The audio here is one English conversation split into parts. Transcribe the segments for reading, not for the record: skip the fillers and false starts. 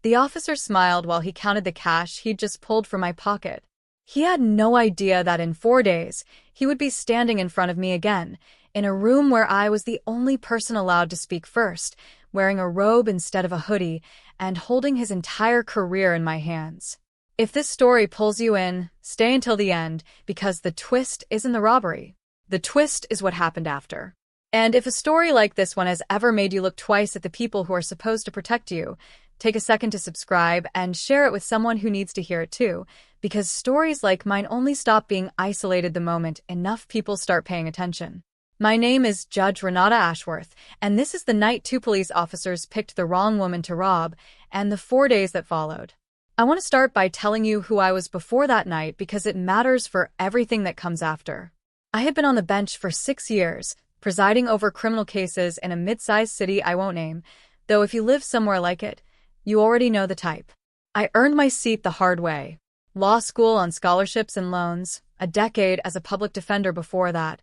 The officer smiled while he counted the cash he'd just pulled from my pocket. He had no idea that in 4 days, he would be standing in front of me again, in a room where I was the only person allowed to speak first, wearing a robe instead of a hoodie, and holding his entire career in my hands. If this story pulls you in, stay until the end, because the twist isn't the robbery. The twist is what happened after. And if a story like this one has ever made you look twice at the people who are supposed to protect you, take a second to subscribe and share it with someone who needs to hear it too, because stories like mine only stop being isolated the moment enough people start paying attention. My name is Judge Renata Ashworth, and this is the night 2 police officers picked the wrong woman to rob, and the 4 days that followed. I want to start by telling you who I was before that night because it matters for everything that comes after. I had been on the bench for 6 years, presiding over criminal cases in a mid-sized city I won't name, though if you live somewhere like it, you already know the type. I earned my seat the hard way. Law school on scholarships and loans, a decade as a public defender before that,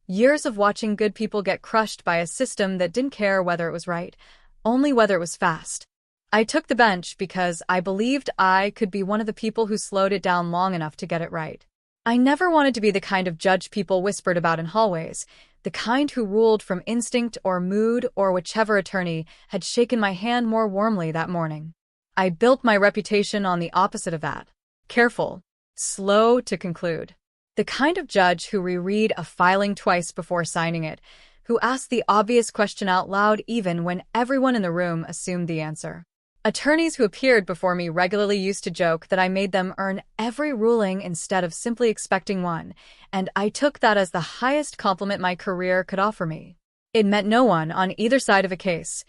years of watching good people get crushed by a system that didn't care whether it was right, only whether it was fast. I took the bench because I believed I could be one of the people who slowed it down long enough to get it right. I never wanted to be the kind of judge people whispered about in hallways, the kind who ruled from instinct or mood or whichever attorney had shaken my hand more warmly that morning. I built my reputation on the opposite of that. Careful, slow to conclude. The kind of judge who reread a filing twice before signing it, who asked the obvious question out loud even when everyone in the room assumed the answer. Attorneys who appeared before me regularly used to joke that I made them earn every ruling instead of simply expecting one, and I took that as the highest compliment my career could offer me. It meant no one on either side of a case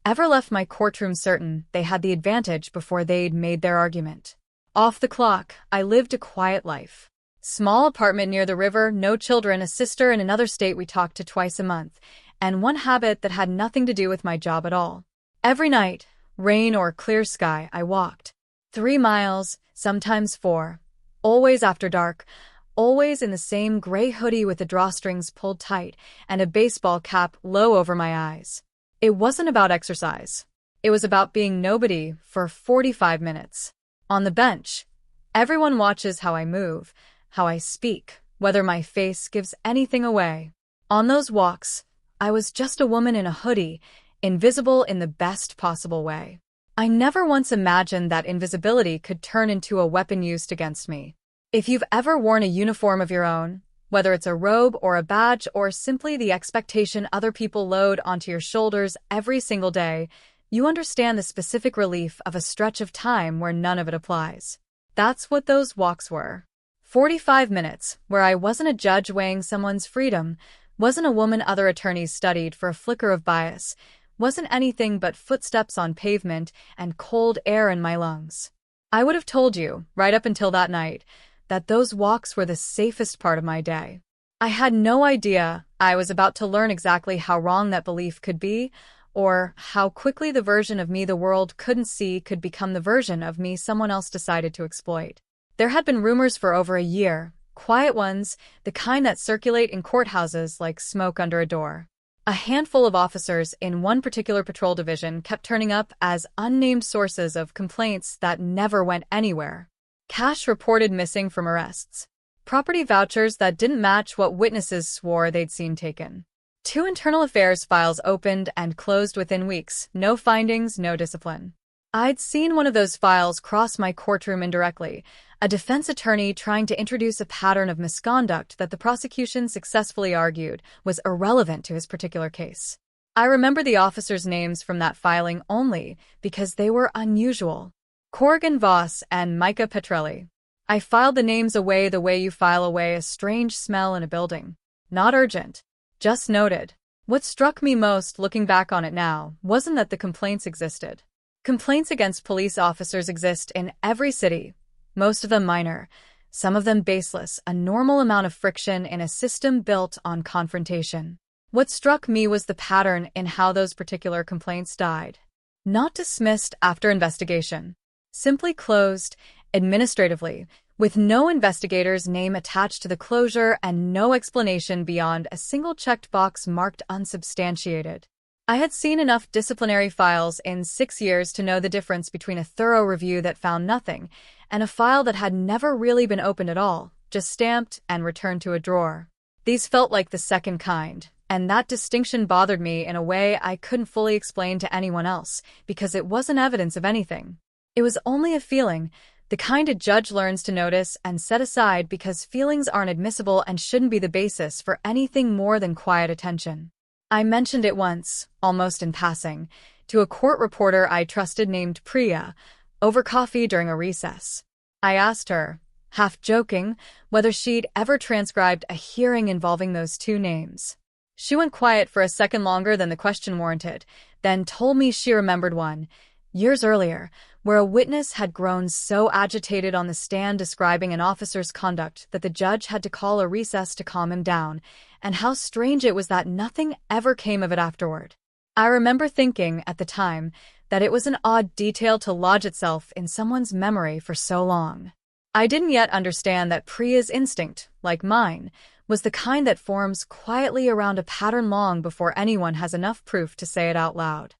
ever left my courtroom certain they had the advantage before they'd made their argument. Off the clock, I lived a quiet life. Small apartment near the river, no children, a sister in another state we talked to twice a month, and one habit that had nothing to do with my job at all. Every night, rain or clear sky, I walked. 3 miles, sometimes 4. Always after dark, always in the same gray hoodie with the drawstrings pulled tight and a baseball cap low over my eyes. It wasn't about exercise. It was about being nobody for 45 minutes. On the bench, everyone watches how I move, how I speak, whether my face gives anything away. On those walks, I was just a woman in a hoodie, invisible in the best possible way. I never once imagined that invisibility could turn into a weapon used against me. If you've ever worn a uniform of your own, whether it's a robe or a badge or simply the expectation other people load onto your shoulders every single day, you understand the specific relief of a stretch of time where none of it applies. That's what those walks were. 45 minutes, where I wasn't a judge weighing someone's freedom, wasn't a woman other attorneys studied for a flicker of bias, wasn't anything but footsteps on pavement and cold air in my lungs. I would have told you, right up until that night, that those walks were the safest part of my day. I had no idea I was about to learn exactly how wrong that belief could be, or how quickly the version of me the world couldn't see could become the version of me someone else decided to exploit. There had been rumors for over a year, quiet ones, the kind that circulate in courthouses like smoke under a door. A handful of officers in one particular patrol division kept turning up as unnamed sources of complaints that never went anywhere. Cash reported missing from arrests. Property vouchers that didn't match what witnesses swore they'd seen taken. 2 internal affairs files opened and closed within weeks, no findings, no discipline. I'd seen one of those files cross my courtroom indirectly, a defense attorney trying to introduce a pattern of misconduct that the prosecution successfully argued was irrelevant to his particular case. I remember the officers' names from that filing only because they were unusual. Corrigan Voss and Micah Petrelli. I filed the names away the way you file away a strange smell in a building. Not urgent. Just noted. What struck me most looking back on it now wasn't that the complaints existed. Complaints against police officers exist in every city, most of them minor, some of them baseless, a normal amount of friction in a system built on confrontation. What struck me was the pattern in how those particular complaints died. Not dismissed after investigation. Simply closed, administratively, with no investigator's name attached to the closure and no explanation beyond a single checked box marked unsubstantiated. I had seen enough disciplinary files in 6 years to know the difference between a thorough review that found nothing and a file that had never really been opened at all, just stamped and returned to a drawer. These felt like the second kind, and that distinction bothered me in a way I couldn't fully explain to anyone else, because it wasn't evidence of anything. It was only a feeling, the kind a judge learns to notice and set aside because feelings aren't admissible and shouldn't be the basis for anything more than quiet attention. I mentioned it once, almost in passing, to a court reporter I trusted named Priya, over coffee during a recess. I asked her, half joking, whether she'd ever transcribed a hearing involving those two names. She went quiet for a second longer than the question warranted, then told me she remembered one, years earlier, where a witness had grown so agitated on the stand describing an officer's conduct that the judge had to call a recess to calm him down, and how strange it was that nothing ever came of it afterward. I remember thinking, at the time, that it was an odd detail to lodge itself in someone's memory for so long. I didn't yet understand that Priya's instinct, like mine, was the kind that forms quietly around a pattern long before anyone has enough proof to say it out loud.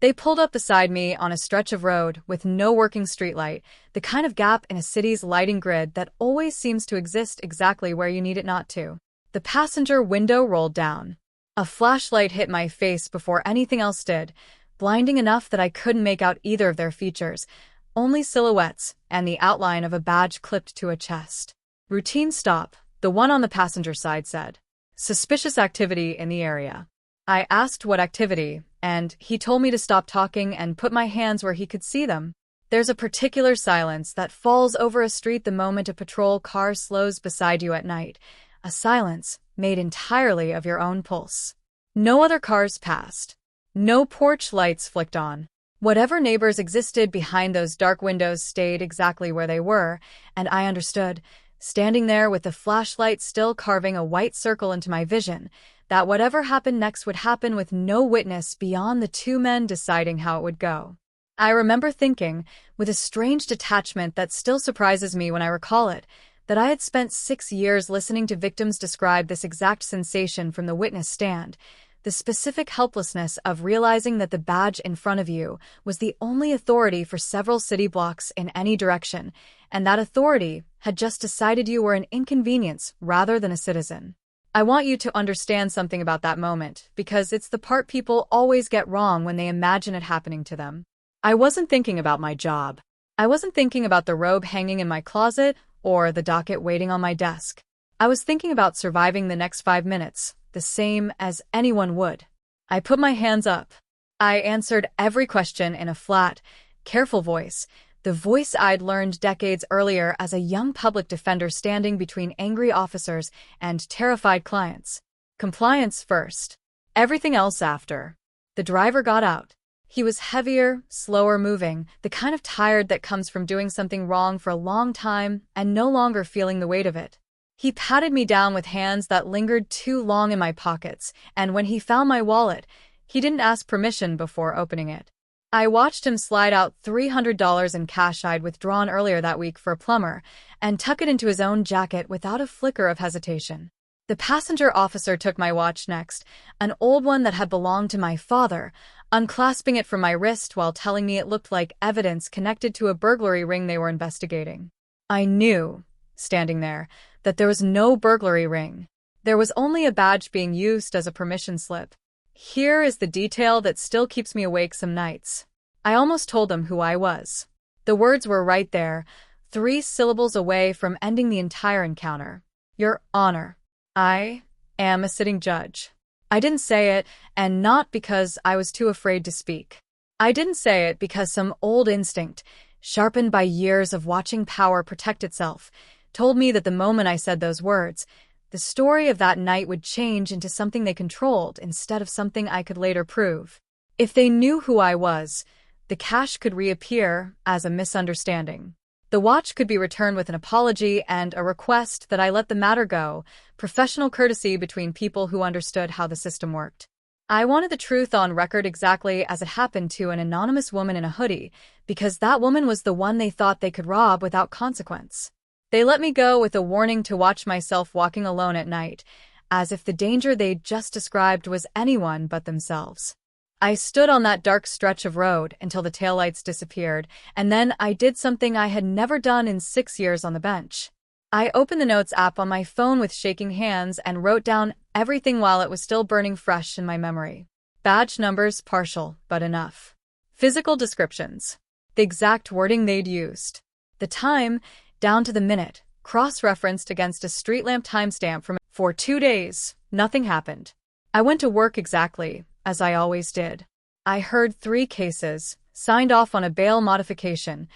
They pulled up beside me on a stretch of road with no working streetlight, the kind of gap in a city's lighting grid that always seems to exist exactly where you need it not to. The passenger window rolled down. A flashlight hit my face before anything else did, blinding enough that I couldn't make out either of their features, only silhouettes and the outline of a badge clipped to a chest. Routine stop, the one on the passenger side said. Suspicious activity in the area. I asked what activity, and he told me to stop talking and put my hands where he could see them. There's a particular silence that falls over a street the moment a patrol car slows beside you at night, a silence made entirely of your own pulse. No other cars passed. No porch lights flicked on. Whatever neighbors existed behind those dark windows stayed exactly where they were, and I understood, standing there with the flashlight still carving a white circle into my vision, that whatever happened next would happen with no witness beyond the two men deciding how it would go. I remember thinking, with a strange detachment that still surprises me when I recall it, that I had spent 6 years listening to victims describe this exact sensation from the witness stand, the specific helplessness of realizing that the badge in front of you was the only authority for several city blocks in any direction, and that authority had just decided you were an inconvenience rather than a citizen. I want you to understand something about that moment, because it's the part people always get wrong when they imagine it happening to them. I wasn't thinking about my job. I wasn't thinking about the robe hanging in my closet or the docket waiting on my desk. I was thinking about surviving the next 5 minutes, the same as anyone would. I put my hands up. I answered every question in a flat, careful voice, the voice I'd learned decades earlier as a young public defender standing between angry officers and terrified clients. Compliance first. Everything else after. The driver got out. He was heavier, slower moving, the kind of tired that comes from doing something wrong for a long time and no longer feeling the weight of it. He patted me down with hands that lingered too long in my pockets, and when he found my wallet, he didn't ask permission before opening it. I watched him slide out $300 in cash I'd withdrawn earlier that week for a plumber and tuck it into his own jacket without a flicker of hesitation. The passenger officer took my watch next, an old one that had belonged to my father, unclasping it from my wrist while telling me it looked like evidence connected to a burglary ring they were investigating. I knew, standing there, that there was no burglary ring. There was only a badge being used as a permission slip. Here is the detail that still keeps me awake some nights. I almost told them who I was. The words were right there, 3 syllables away from ending the entire encounter. Your Honor, I am a sitting judge. I didn't say it, and not because I was too afraid to speak. I didn't say it because some old instinct, sharpened by years of watching power protect itself, told me that the moment I said those words, the story of that night would change into something they controlled instead of something I could later prove. If they knew who I was, the cash could reappear as a misunderstanding. The watch could be returned with an apology and a request that I let the matter go, professional courtesy between people who understood how the system worked. I wanted the truth on record exactly as it happened to an anonymous woman in a hoodie, because that woman was the one they thought they could rob without consequence. They let me go with a warning to watch myself walking alone at night, as if the danger they'd just described was anyone but themselves. I stood on that dark stretch of road until the taillights disappeared, and then I did something I had never done in 6 years on the bench. I opened the Notes app on my phone with shaking hands and wrote down everything while it was still burning fresh in my memory. Badge numbers partial, but enough. Physical descriptions. The exact wording they'd used. The time, down to the minute, cross-referenced against a street lamp timestamp from for 2 days. Nothing happened. I went to work exactly as I always did. I heard 3 cases, signed off on a bail modification,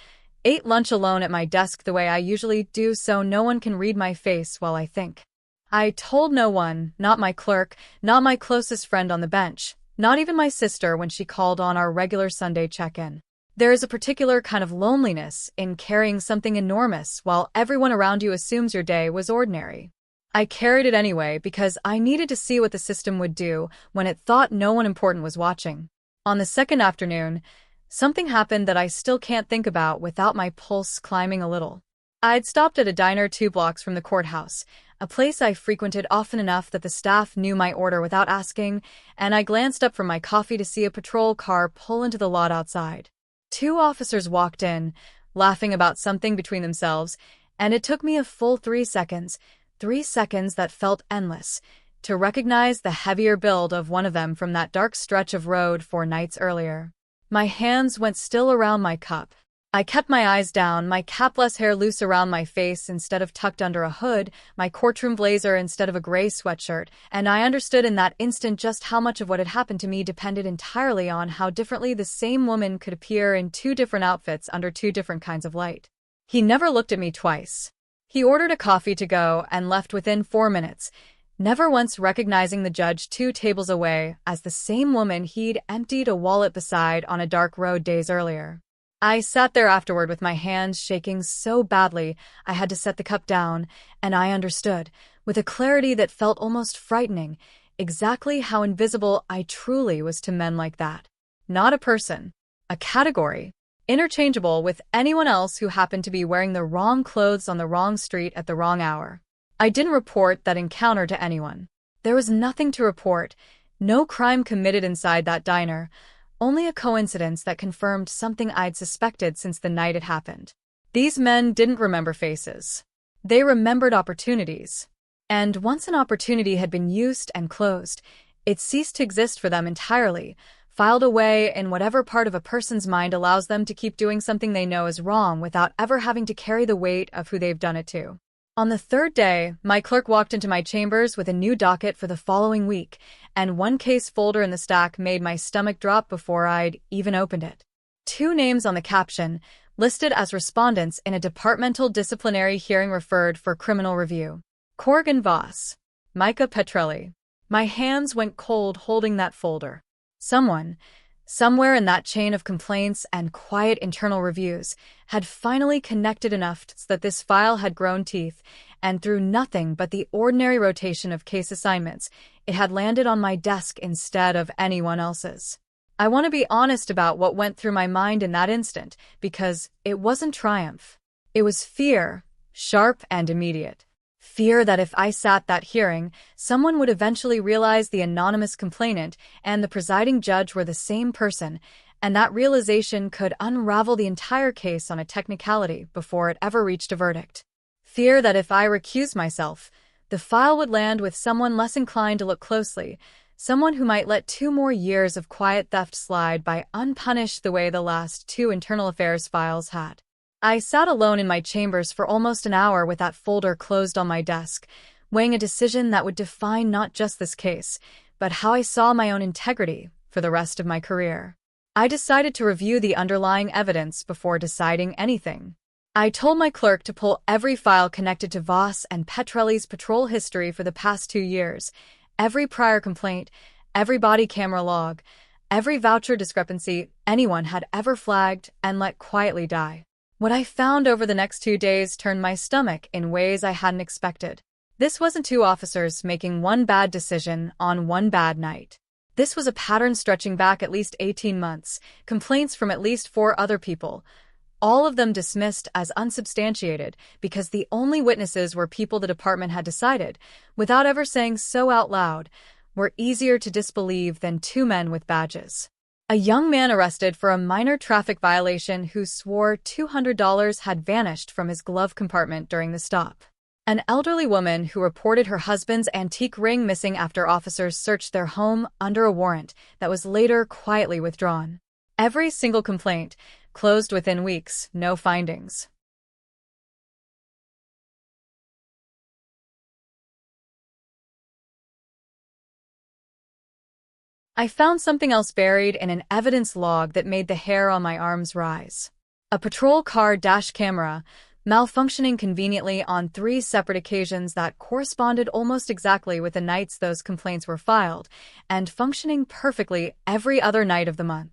ate lunch alone at my desk the way I usually do so no one can read my face while I think. I told no one, not my clerk, not my closest friend on the bench, not even my sister when she called on our regular Sunday check-in. There is a particular kind of loneliness in carrying something enormous while everyone around you assumes your day was ordinary. I carried it anyway because I needed to see what the system would do when it thought no one important was watching. On the second afternoon, something happened that I still can't think about without my pulse climbing a little. I'd stopped at a diner 2 blocks from the courthouse, a place I frequented often enough that the staff knew my order without asking, and I glanced up from my coffee to see a patrol car pull into the lot outside. 2 officers walked in, laughing about something between themselves, and it took me a full 3 seconds, 3 seconds that felt endless, to recognize the heavier build of one of them from that dark stretch of road 4 nights earlier. My hands went still around my cup. I kept my eyes down, my capless hair loose around my face instead of tucked under a hood, my courtroom blazer instead of a gray sweatshirt, and I understood in that instant just how much of what had happened to me depended entirely on how differently the same woman could appear in 2 different outfits under 2 different kinds of light. He never looked at me twice. He ordered a coffee to go and left within 4 minutes, never once recognizing the judge 2 tables away as the same woman he'd emptied a wallet beside on a dark road days earlier. I sat there afterward with my hands shaking so badly I had to set the cup down, and I understood, with a clarity that felt almost frightening, exactly how invisible I truly was to men like that. Not a person, a category, interchangeable with anyone else who happened to be wearing the wrong clothes on the wrong street at the wrong hour. I didn't report that encounter to anyone. There was nothing to report, no crime committed inside that diner, only a coincidence that confirmed something I'd suspected since the night it happened. These men didn't remember faces. They remembered opportunities. And once an opportunity had been used and closed, it ceased to exist for them entirely, filed away in whatever part of a person's mind allows them to keep doing something they know is wrong without ever having to carry the weight of who they've done it to. On the 3rd day, my clerk walked into my chambers with a new docket for the following week, and 1 case folder in the stack made my stomach drop before I'd even opened it. 2 names on the caption, listed as respondents in a departmental disciplinary hearing referred for criminal review. Corrigan Voss. Micah Petrelli. My hands went cold holding that folder. Someone, somewhere in that chain of complaints and quiet internal reviews, had finally connected enough so that this file had grown teeth, and through nothing but the ordinary rotation of case assignments, it had landed on my desk instead of anyone else's. I want to be honest about what went through my mind in that instant, because it wasn't triumph. It was fear, sharp and immediate. Fear that if I sat that hearing, someone would eventually realize the anonymous complainant and the presiding judge were the same person, and that realization could unravel the entire case on a technicality before it ever reached a verdict. Fear that if I recused myself, the file would land with someone less inclined to look closely, someone who might let 2 more years of quiet theft slide by unpunished the way the last 2 internal affairs files had. I sat alone in my chambers for almost an hour with that folder closed on my desk, weighing a decision that would define not just this case, but how I saw my own integrity for the rest of my career. I decided to review the underlying evidence before deciding anything. I told my clerk to pull every file connected to Voss and Petrelli's patrol history for the past 2 years, every prior complaint, every body camera log, every voucher discrepancy anyone had ever flagged, and let quietly die. What I found over the next 2 days turned my stomach in ways I hadn't expected. This wasn't 2 officers making 1 bad decision on 1 bad night. This was a pattern stretching back at least 18 months, complaints from at least 4 other people, all of them dismissed as unsubstantiated because the only witnesses were people the department had decided, without ever saying so out loud, were easier to disbelieve than two men with badges. A young man arrested for a minor traffic violation who swore $200 had vanished from his glove compartment during the stop. An elderly woman who reported her husband's antique ring missing after officers searched their home under a warrant that was later quietly withdrawn. Every single complaint closed within weeks, no findings. I found something else buried in an evidence log that made the hair on my arms rise. A patrol car dash camera, malfunctioning conveniently on 3 separate occasions that corresponded almost exactly with the nights those complaints were filed, and functioning perfectly every other night of the month.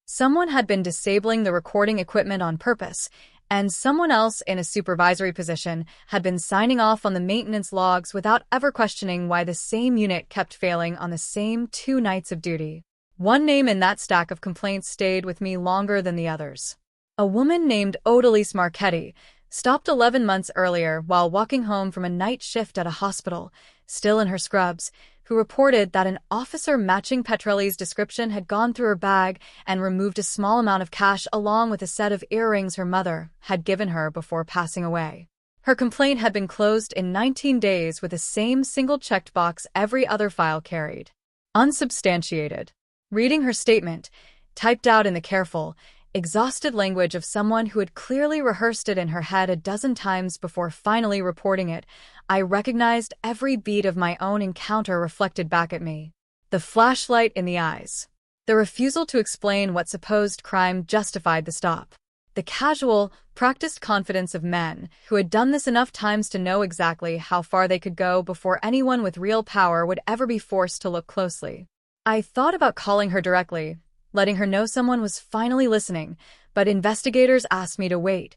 Someone had been disabling the recording equipment on purpose, and someone else in a supervisory position had been signing off on the maintenance logs without ever questioning why the same unit kept failing on the same 2 nights of duty. One name in that stack of complaints stayed with me longer than the others. A woman named Odalise Marchetti stopped 11 months earlier while walking home from a night shift at a hospital, still in her scrubs, who reported that an officer matching Petrelli's description had gone through her bag and removed a small amount of cash along with a set of earrings her mother had given her before passing away. Her complaint had been closed in 19 days with the same single checked box every other file carried. Unsubstantiated. Reading her statement, typed out in the careful, exhausted language of someone who had clearly rehearsed it in her head a dozen times before finally reporting it, I recognized every beat of my own encounter reflected back at me. The flashlight in the eyes. The refusal to explain what supposed crime justified the stop. The casual, practiced confidence of men who had done this enough times to know exactly how far they could go before anyone with real power would ever be forced to look closely. I thought about calling her directly, letting her know someone was finally listening, but investigators asked me to wait,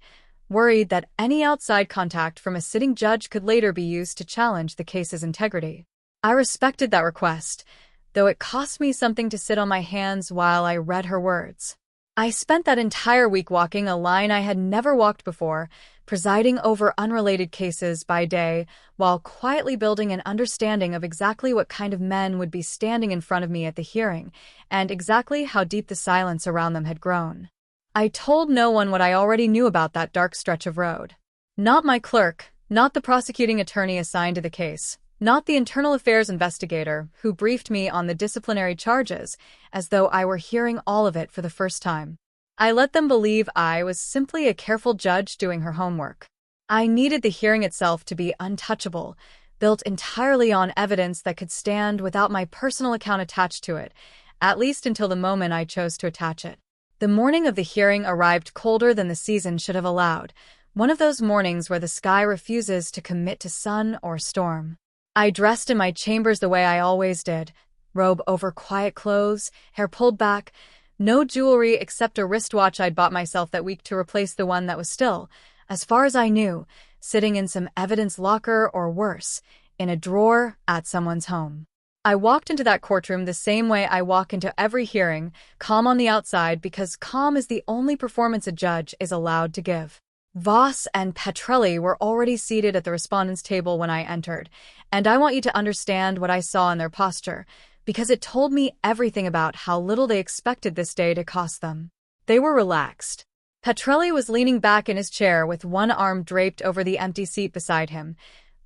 worried that any outside contact from a sitting judge could later be used to challenge the case's integrity. I respected that request, though it cost me something to sit on my hands while I read her words. I spent that entire week walking a line I had never walked before, presiding over unrelated cases by day, while quietly building an understanding of exactly what kind of men would be standing in front of me at the hearing, and exactly how deep the silence around them had grown. I told no one what I already knew about that dark stretch of road. Not my clerk, not the prosecuting attorney assigned to the case, not the internal affairs investigator who briefed me on the disciplinary charges, as though I were hearing all of it for the first time. I let them believe I was simply a careful judge doing her homework. I needed the hearing itself to be untouchable, built entirely on evidence that could stand without my personal account attached to it, at least until the moment I chose to attach it. The morning of the hearing arrived colder than the season should have allowed, one of those mornings where the sky refuses to commit to sun or storm. I dressed in my chambers the way I always did, robe over quiet clothes, hair pulled back, no jewelry except a wristwatch I'd bought myself that week to replace the one that was still, as far as I knew, sitting in some evidence locker or worse, in a drawer at someone's home. I walked into that courtroom the same way I walk into every hearing, calm on the outside because calm is the only performance a judge is allowed to give. Voss and Petrelli were already seated at the respondents' table when I entered, and I want you to understand what I saw in their posture, because it told me everything about how little they expected this day to cost them. They were relaxed. Petrelli was leaning back in his chair with one arm draped over the empty seat beside him,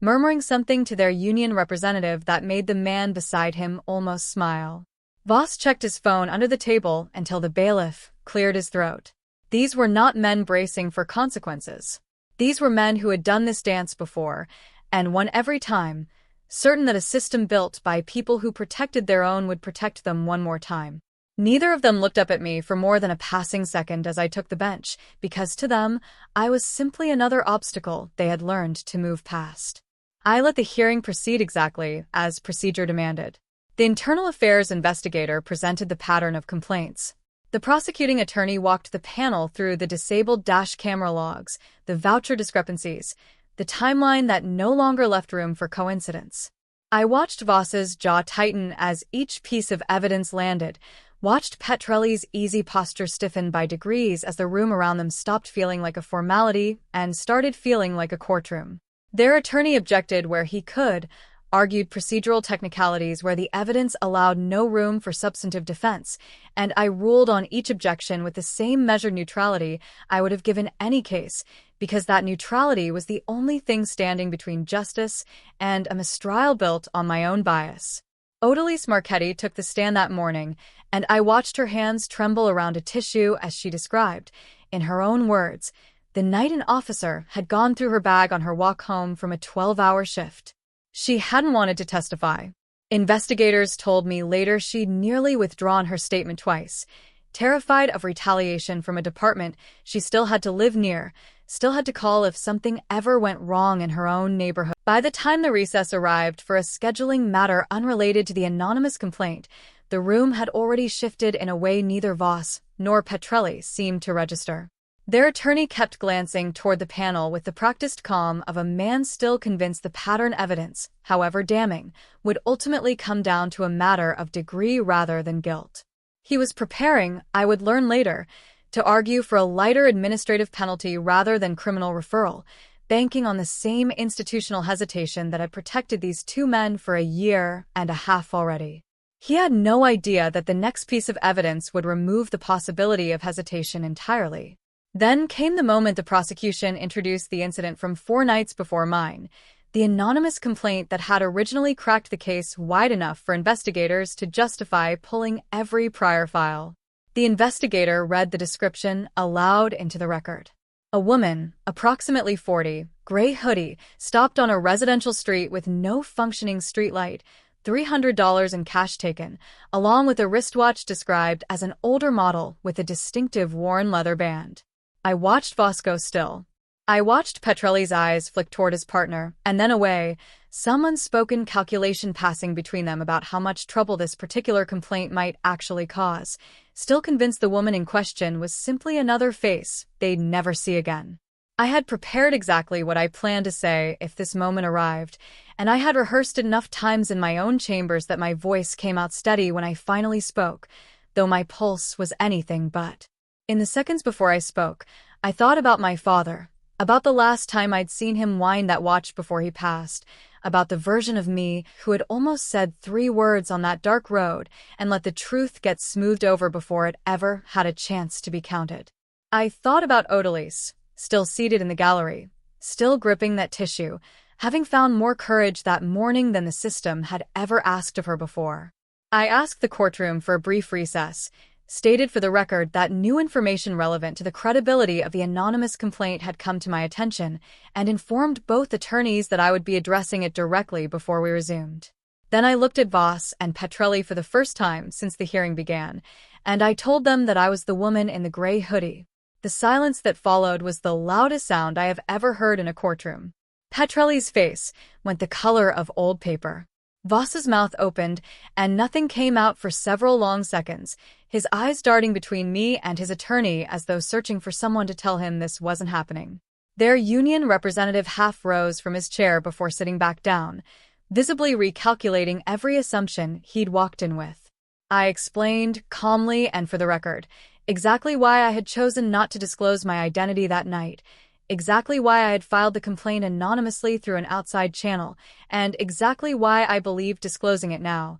murmuring something to their union representative that made the man beside him almost smile. Voss checked his phone under the table until the bailiff cleared his throat. These were not men bracing for consequences. These were men who had done this dance before, and won every time, certain that a system built by people who protected their own would protect them one more time. Neither of them looked up at me for more than a passing second as I took the bench, because to them, I was simply another obstacle they had learned to move past. I let the hearing proceed exactly as procedure demanded. The internal affairs investigator presented the pattern of complaints. The prosecuting attorney walked the panel through the disabled dash camera logs, the voucher discrepancies, the timeline that no longer left room for coincidence. I watched Voss's jaw tighten as each piece of evidence landed, watched Petrelli's easy posture stiffen by degrees as the room around them stopped feeling like a formality and started feeling like a courtroom. Their attorney objected where he could, argued procedural technicalities where the evidence allowed no room for substantive defense, and I ruled on each objection with the same measured neutrality I would have given any case, because that neutrality was the only thing standing between justice and a mistrial built on my own bias. Odalise Marchetti took the stand that morning, and I watched her hands tremble around a tissue as she described, in her own words, the night an officer had gone through her bag on her walk home from a 12-hour shift. She hadn't wanted to testify. Investigators told me later she'd nearly withdrawn her statement twice. Terrified of retaliation from a department she still had to live near, still had to call if something ever went wrong in her own neighborhood. By the time the recess arrived for a scheduling matter unrelated to the anonymous complaint, the room had already shifted in a way neither Voss nor Petrelli seemed to register. Their attorney kept glancing toward the panel with the practiced calm of a man still convinced the pattern evidence, however damning, would ultimately come down to a matter of degree rather than guilt. He was preparing, I would learn later, to argue for a lighter administrative penalty rather than criminal referral, banking on the same institutional hesitation that had protected these two men for a year and a half already. He had no idea that the next piece of evidence would remove the possibility of hesitation entirely. Then came the moment the prosecution introduced the incident from 4 nights before mine, the anonymous complaint that had originally cracked the case wide enough for investigators to justify pulling every prior file. The investigator read the description aloud into the record. A woman, approximately 40, gray hoodie, stopped on a residential street with no functioning streetlight, $300 in cash taken, along with a wristwatch described as an older model with a distinctive worn leather band. I watched Voss go still. I watched Petrelli's eyes flick toward his partner, and then away, some unspoken calculation passing between them about how much trouble this particular complaint might actually cause, still convinced the woman in question was simply another face they'd never see again. I had prepared exactly what I planned to say if this moment arrived, and I had rehearsed it enough times in my own chambers that my voice came out steady when I finally spoke, though my pulse was anything but. In the seconds before I spoke, I thought about my father, about the last time I'd seen him wind that watch before he passed, about the version of me who had almost said 3 words on that dark road and let the truth get smoothed over before it ever had a chance to be counted. I thought about Odalise, still seated in the gallery, still gripping that tissue, having found more courage that morning than the system had ever asked of her before. I asked the courtroom for a brief recess, stated for the record that new information relevant to the credibility of the anonymous complaint had come to my attention, and informed both attorneys that I would be addressing it directly before we resumed. Then I looked at Voss and Petrelli for the first time since the hearing began, and I told them that I was the woman in the gray hoodie. The silence that followed was the loudest sound I have ever heard in a courtroom. Petrelli's face went the color of old paper. Voss's mouth opened, and nothing came out for several long seconds, his eyes darting between me and his attorney as though searching for someone to tell him this wasn't happening. Their union representative half rose from his chair before sitting back down, visibly recalculating every assumption he'd walked in with. I explained, calmly and for the record, exactly why I had chosen not to disclose my identity that night, exactly why I had filed the complaint anonymously through an outside channel, and exactly why I believed disclosing it now,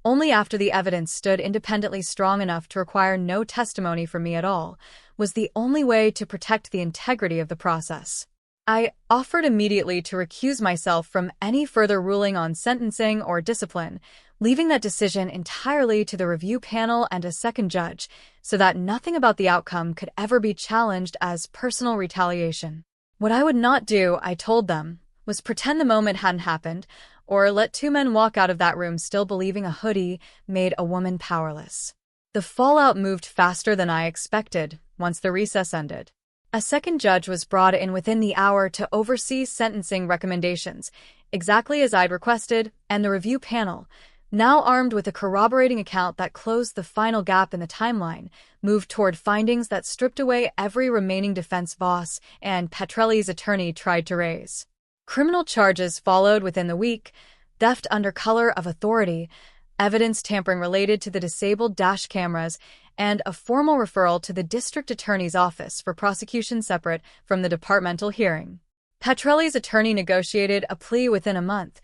only after the evidence stood independently strong enough to require no testimony from me at all, was the only way to protect the integrity of the process. I offered immediately to recuse myself from any further ruling on sentencing or discipline, leaving that decision entirely to the review panel and a second judge, so that nothing about the outcome could ever be challenged as personal retaliation. What I would not do, I told them, was pretend the moment hadn't happened, or let 2 men walk out of that room still believing a hoodie made a woman powerless. The fallout moved faster than I expected once the recess ended. A second judge was brought in within the hour to oversee sentencing recommendations, exactly as I'd requested, and the review panel, now armed with a corroborating account that closed the final gap in the timeline, moved toward findings that stripped away every remaining defense Voss and Petrelli's attorney tried to raise. Criminal charges followed within the week: theft under color of authority, evidence tampering related to the disabled dash cameras, and a formal referral to the district attorney's office for prosecution separate from the departmental hearing. Petrelli's attorney negotiated a plea within a month,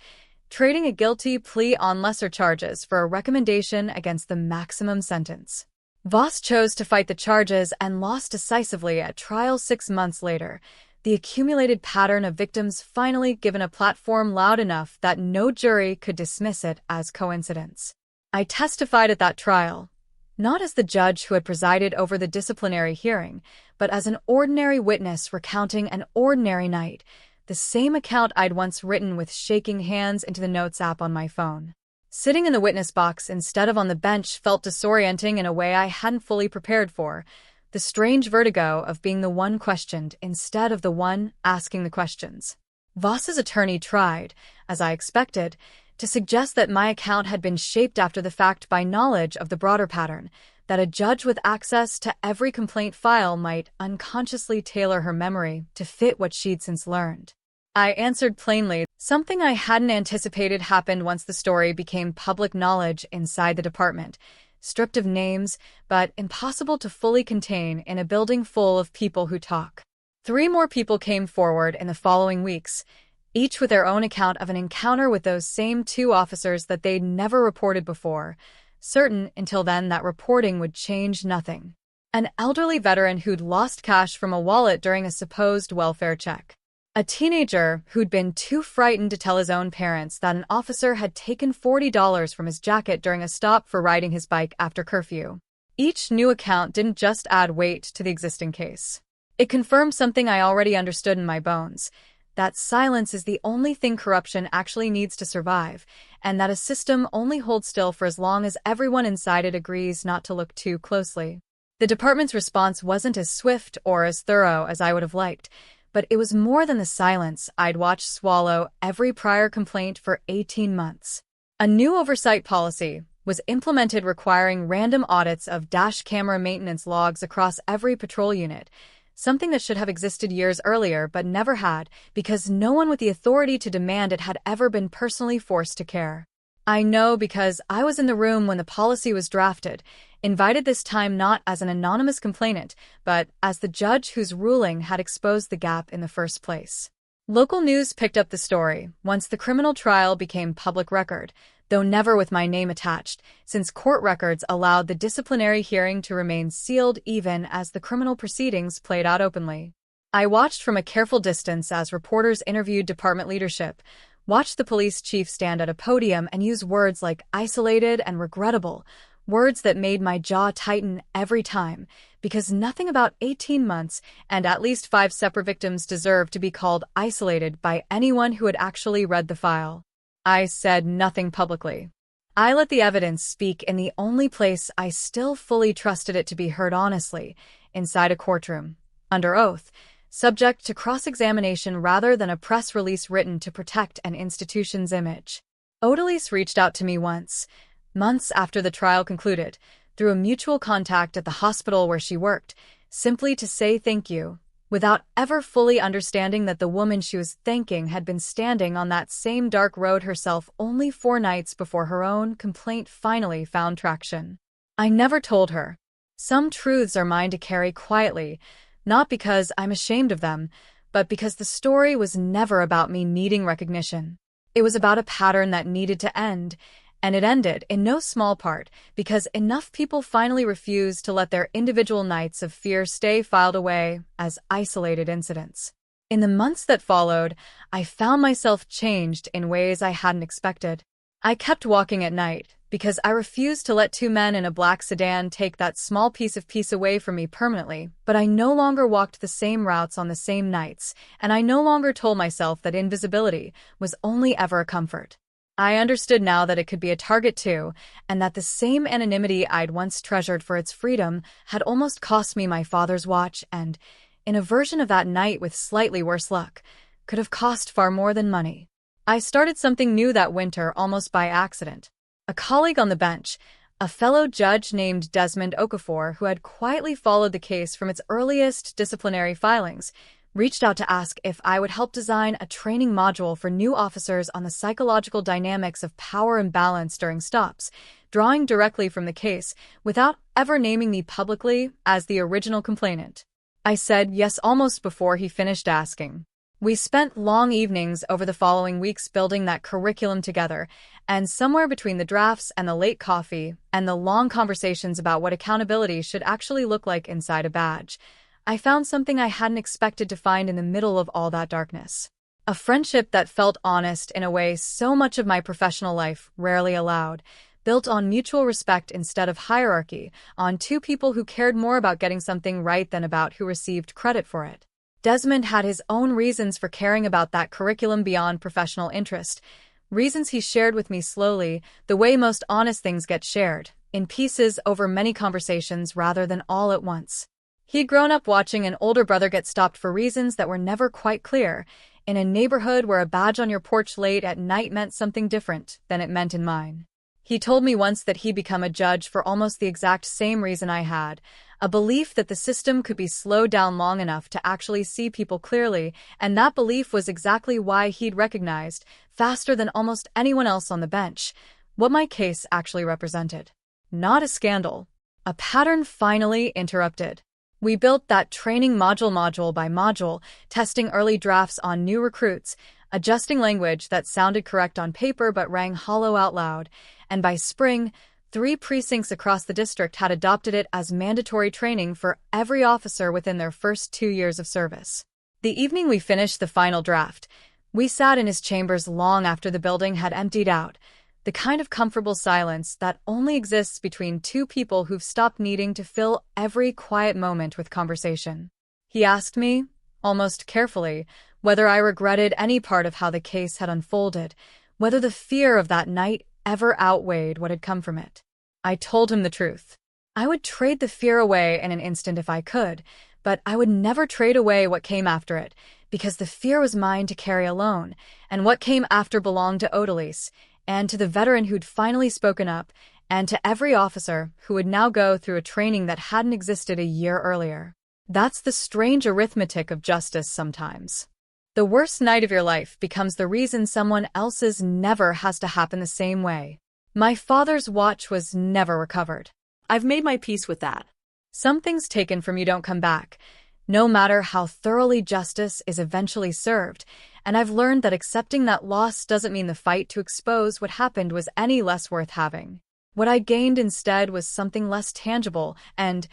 trading a guilty plea on lesser charges for a recommendation against the maximum sentence. Voss chose to fight the charges and lost decisively at trial 6 months later, the accumulated pattern of victims finally given a platform loud enough that no jury could dismiss it as coincidence. I testified at that trial, not as the judge who had presided over the disciplinary hearing, but as an ordinary witness recounting an ordinary night, the same account I'd once written with shaking hands into the notes app on my phone. Sitting in the witness box instead of on the bench felt disorienting in a way I hadn't fully prepared for, the strange vertigo of being the one questioned instead of the one asking the questions. Voss's attorney tried, as I expected, to suggest that my account had been shaped after the fact by knowledge of the broader pattern, that a judge with access to every complaint file might unconsciously tailor her memory to fit what she'd since learned. I answered plainly, something I hadn't anticipated happened once the story became public knowledge inside the department, stripped of names, but impossible to fully contain in a building full of people who talk. 3 more people came forward in the following weeks, each with their own account of an encounter with those same 2 officers that they'd never reported before, certain until then that reporting would change nothing. An elderly veteran who'd lost cash from a wallet during a supposed welfare check. A teenager who'd been too frightened to tell his own parents that an officer had taken $40 from his jacket during a stop for riding his bike after curfew. Each new account didn't just add weight to the existing case. It confirmed something I already understood in my bones, that silence is the only thing corruption actually needs to survive, and that a system only holds still for as long as everyone inside it agrees not to look too closely. The department's response wasn't as swift or as thorough as I would have liked, but it was more than the silence I'd watched swallow every prior complaint for 18 months. A new oversight policy was implemented requiring random audits of dash camera maintenance logs across every patrol unit, something that should have existed years earlier but never had because no one with the authority to demand it had ever been personally forced to care. I know because I was in the room when the policy was drafted, invited this time not as an anonymous complainant, but as the judge whose ruling had exposed the gap in the first place. Local news picked up the story once the criminal trial became public record, though never with my name attached, since court records allowed the disciplinary hearing to remain sealed even as the criminal proceedings played out openly. I watched from a careful distance as reporters interviewed department leadership, watched the police chief stand at a podium and use words like isolated and regrettable, words that made my jaw tighten every time, because nothing about 18 months and at least 5 separate victims deserved to be called isolated by anyone who had actually read the file. I said nothing publicly. I let the evidence speak in the only place I still fully trusted it to be heard honestly, inside a courtroom, under oath, subject to cross-examination rather than a press release written to protect an institution's image. Odalise reached out to me once, months after the trial concluded, through a mutual contact at the hospital where she worked, simply to say thank you, without ever fully understanding that the woman she was thanking had been standing on that same dark road herself only 4 nights before her own complaint finally found traction. I never told her. Some truths are mine to carry quietly, not because I'm ashamed of them, but because the story was never about me needing recognition. It was about a pattern that needed to end, and it ended in no small part because enough people finally refused to let their individual nights of fear stay filed away as isolated incidents. In the months that followed, I found myself changed in ways I hadn't expected. I kept walking at night because I refused to let 2 men in a black sedan take that small piece of peace away from me permanently, but I no longer walked the same routes on the same nights, and I no longer told myself that invisibility was only ever a comfort. I understood now that it could be a target too, and that the same anonymity I'd once treasured for its freedom had almost cost me my father's watch and, in a version of that night with slightly worse luck, could have cost far more than money. I started something new that winter almost by accident. A colleague on the bench, a fellow judge named Desmond Okafor who had quietly followed the case from its earliest disciplinary filings, reached out to ask if I would help design a training module for new officers on the psychological dynamics of power imbalance during stops, drawing directly from the case without ever naming me publicly as the original complainant. I said yes almost before he finished asking. We spent long evenings over the following weeks building that curriculum together, and somewhere between the drafts and the late coffee and the long conversations about what accountability should actually look like inside a badge, I found something I hadn't expected to find in the middle of all that darkness. A friendship that felt honest in a way so much of my professional life rarely allowed, built on mutual respect instead of hierarchy, on two people who cared more about getting something right than about who received credit for it. Desmond had his own reasons for caring about that curriculum beyond professional interest, reasons he shared with me slowly, the way most honest things get shared, in pieces over many conversations rather than all at once. He'd grown up watching an older brother get stopped for reasons that were never quite clear, in a neighborhood where a badge on your porch late at night meant something different than it meant in mine. He told me once that he'd become a judge for almost the exact same reason I had, a belief that the system could be slowed down long enough to actually see people clearly, and that belief was exactly why he'd recognized, faster than almost anyone else on the bench, what my case actually represented. Not a scandal. A pattern finally interrupted. We built that training module by module, testing early drafts on new recruits, adjusting language that sounded correct on paper but rang hollow out loud, and by spring, 3 precincts across the district had adopted it as mandatory training for every officer within their first 2 years of service. The evening we finished the final draft, we sat in his chambers long after the building had emptied out, the kind of comfortable silence that only exists between two people who've stopped needing to fill every quiet moment with conversation. He asked me, almost carefully, whether I regretted any part of how the case had unfolded, whether the fear of that night ever outweighed what had come from it. I told him the truth. I would trade the fear away in an instant if I could, but I would never trade away what came after it, because the fear was mine to carry alone, and what came after belonged to Odalise, and to the veteran who'd finally spoken up, and to every officer who would now go through a training that hadn't existed a year earlier. That's the strange arithmetic of justice sometimes. The worst night of your life becomes the reason someone else's never has to happen the same way. My father's watch was never recovered. I've made my peace with that. Some things taken from you don't come back, no matter how thoroughly justice is eventually served, and I've learned that accepting that loss doesn't mean the fight to expose what happened was any less worth having. What I gained instead was something less tangible and,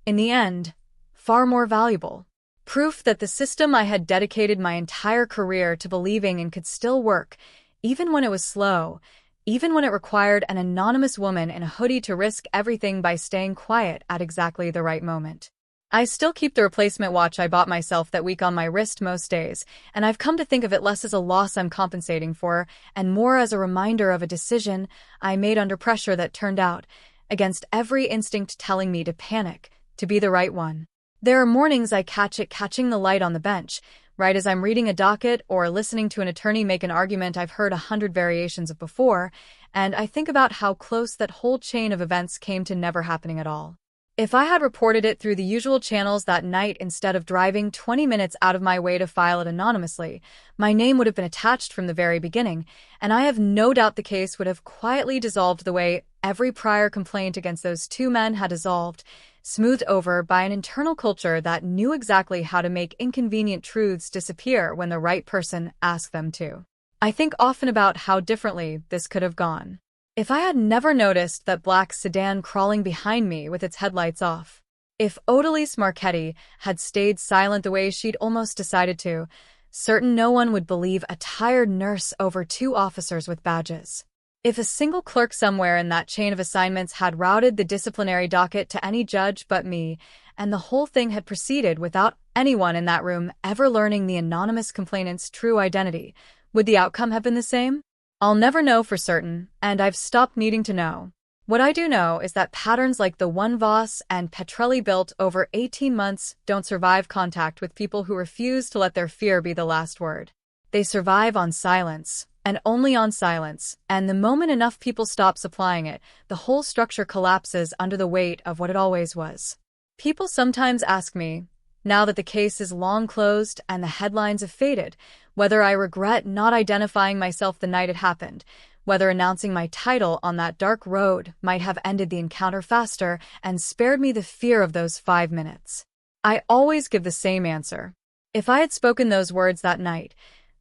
in the end, far more valuable. Proof that the system I had dedicated my entire career to believing in could still work, even when it was slow, even when it required an anonymous woman in a hoodie to risk everything by staying quiet at exactly the right moment. I still keep the replacement watch I bought myself that week on my wrist most days, and I've come to think of it less as a loss I'm compensating for and more as a reminder of a decision I made under pressure that turned out, against every instinct telling me to panic, to be the right one. There are mornings I catch it catching the light on the bench, right as I'm reading a docket or listening to an attorney make an argument I've heard 100 variations of before, and I think about how close that whole chain of events came to never happening at all. If I had reported it through the usual channels that night instead of driving 20 minutes out of my way to file it anonymously, my name would have been attached from the very beginning, and I have no doubt the case would have quietly dissolved the way every prior complaint against those 2 men had dissolved, smoothed over by an internal culture that knew exactly how to make inconvenient truths disappear when the right person asked them to. I think often about how differently this could have gone. If I had never noticed that black sedan crawling behind me with its headlights off. If Odalise Marchetti had stayed silent the way she'd almost decided to, certain no one would believe a tired nurse over 2 officers with badges. If a single clerk somewhere in that chain of assignments had routed the disciplinary docket to any judge but me, and the whole thing had proceeded without anyone in that room ever learning the anonymous complainant's true identity, would the outcome have been the same? I'll never know for certain, and I've stopped needing to know. What I do know is that patterns like the one Voss and Petrelli built over 18 months don't survive contact with people who refuse to let their fear be the last word. They survive on silence, and only on silence, and the moment enough people stop supplying it, the whole structure collapses under the weight of what it always was. People sometimes ask me, Now that the case is long closed and the headlines have faded, whether I regret not identifying myself the night it happened, whether announcing my title on that dark road might have ended the encounter faster and spared me the fear of those 5 minutes, I always give the same answer. If I had spoken those words that night,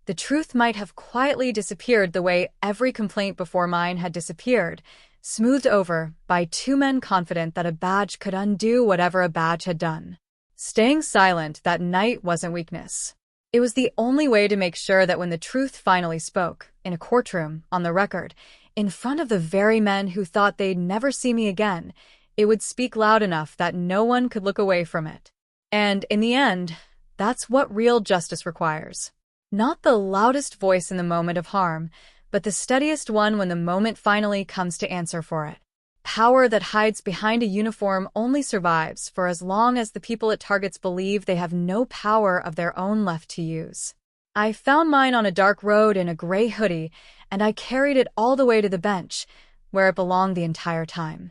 the truth might have quietly disappeared the way every complaint before mine had disappeared, smoothed over by two men confident that a badge could undo whatever a badge had done. Staying silent that night wasn't weakness. It was the only way to make sure that when the truth finally spoke, in a courtroom, on the record, in front of the very men who thought they'd never see me again, it would speak loud enough that no one could look away from it. And in the end, that's what real justice requires. Not the loudest voice in the moment of harm, but the steadiest one when the moment finally comes to answer for it. Power that hides behind a uniform only survives for as long as the people it targets believe they have no power of their own left to use. I found mine on a dark road in a gray hoodie, and I carried it all the way to the bench, where it belonged the entire time.